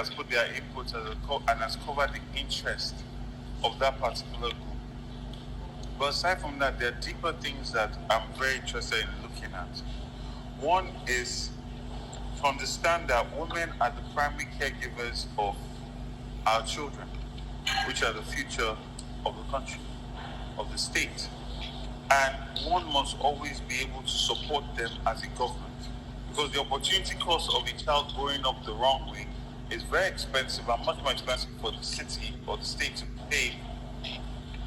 has put their input and has covered the interest of that particular group. But aside from that, there are deeper things that I'm very interested in looking at. One is to understand that women are the primary caregivers of our children, which are the future of the country, of the state. And one must always be able to support them as a government. Because the opportunity cost of a child growing up the wrong way is very expensive and much more expensive for the city or the state to pay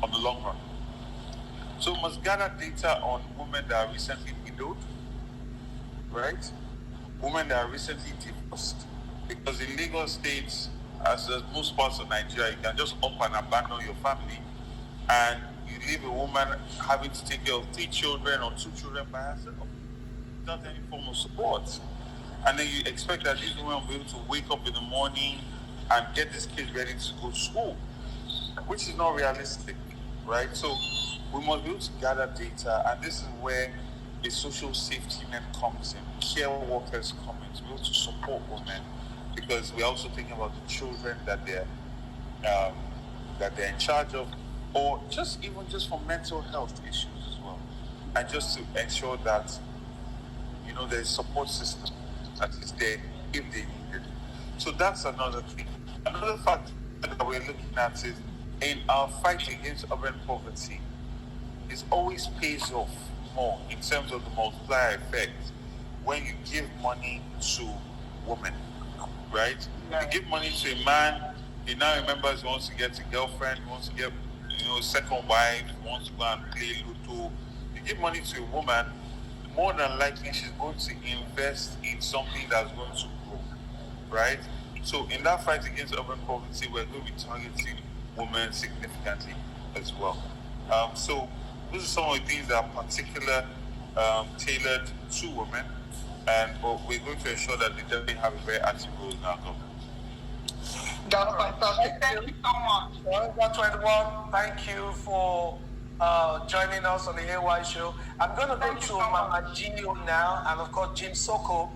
on the long run. So we must gather data on women that are recently widowed, right? Women that are recently divorced. Because in Lagos State, as in most parts of Nigeria, you can just up and abandon your family and you leave a woman having to take care of 3 children or 2 children by herself without any form of support. And then you expect that these women will be able to wake up in the morning and get these kids ready to go to school, which is not realistic, right? So we must be able to gather data, and this is where a social safety net comes in, care workers come in, to be able to support women, because we're also thinking about the children that they're in charge of, or just for mental health issues as well, and just to ensure that there's support system that is there if they need it. So that's another thing. Another factor that we're looking at is in our fight against urban poverty, it always pays off more in terms of the multiplier effect when you give money to women, right? You give money to a man, he now remembers he wants to get a girlfriend, he wants to get a second wife, he wants to go and play Ludo. You give money to a woman, more than likely she's going to invest in something that's going to grow, right? So in that fight against urban poverty, we're going to be targeting women significantly as well. So those are some of the things that are particular, tailored to women, but we're going to ensure that they definitely have a very active role in our government. That's fantastic. Thank you so much. That's 21. Thank you for joining us on the AY show. I'm going to go to Mama Gino now, and of course Jim Soko.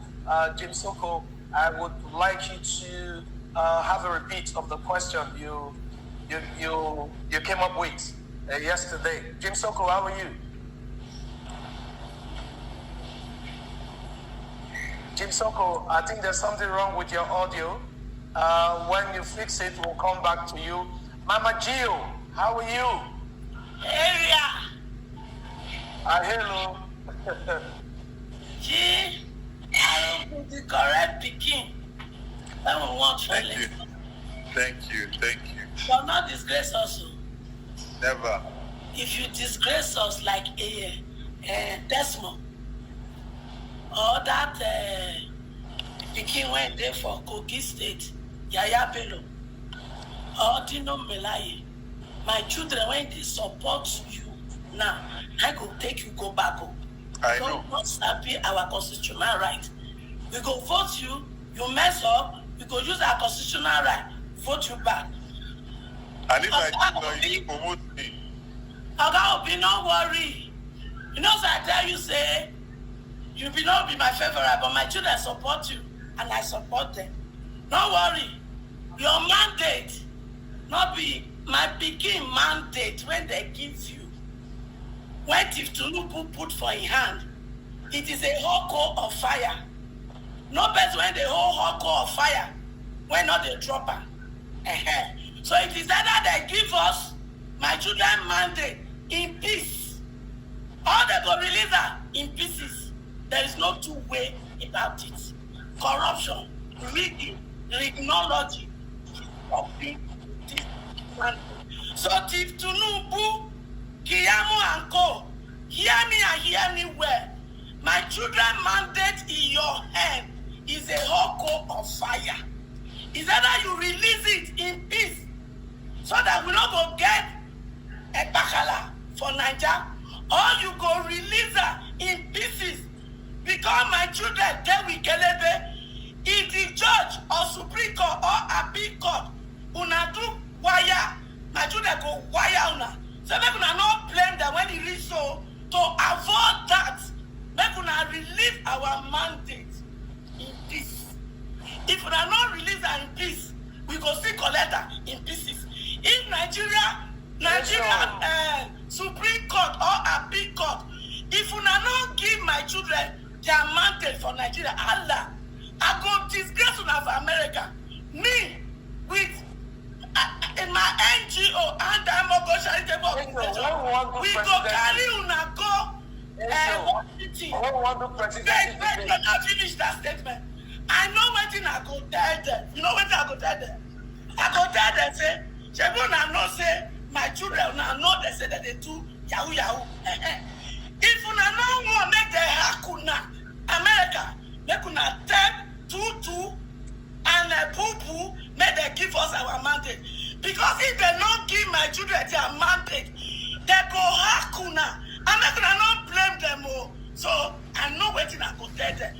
Jim Soko, I would like you to have a repeat of the question you came up with yesterday. Jim Soko, how are you? Jim Soko, I think there's something wrong with your audio. When you fix it, we'll come back to you. Mama Gio, how are you? Area. Hello. G, I don't put the correct picking. That one won't fail. Thank you. But not disgrace us. Never. If you disgrace us like a Desmond, or that picking went there for Kogi State, Yaya Bello, or Dino Melaye, my children, when they support you now, I go take you, go back home. I know. Don't happy our constitutional right. We go vote you, you mess up, we go use our constitutional right, vote you back. And if I do, you promote me. Oga Obi, no worry. You know, so I tell you, say, you will not be my favorite, but my children support you, and I support them. Don't worry. Your mandate, not be my picking mandate when they give you. When Tif Tunubu put for in hand, it is a whole core of fire. No best when the whole core of fire, when not the dropper. So it is either they give us my children mandate in peace, or they go release her in pieces. There is no two way about it. Corruption, rigging, technology, so Tif Tunubu, Kiyamu and Co, hear me and hear me well. My children mandate in your hand is a whole core of fire. Is either you release it in peace, so that we don't go get a bacala for Nigeria, or you go release her in pieces. Because my children tell we kelebe, if the judge or Supreme Court or Appeal Court una do wire, my children go wire una. So make una not blame them when it reach so. To avoid that, make una release our mandate in peace. If we are not released her in peace, we go still collect her in pieces. If Nigeria Supreme Court or Appeal Court, if we are not give my children their mandate for Nigeria, Allah, I go disgrace una for America. Me, with in my NGO and I'm go charitable organization, we go carry una go Washington. Wait, not finish that statement. I know what I go tell them. You know what I go tell them? I go tell them, say, Shebuna know say, my children now know they say that they do yahoo yahoo. If you no want make the hakuna America, make una take 2 and poo make they give us our mandate. Because if they not give my children their mandate, they go hakuna. I'm not gonna not blame them all. So I know what I go tell them.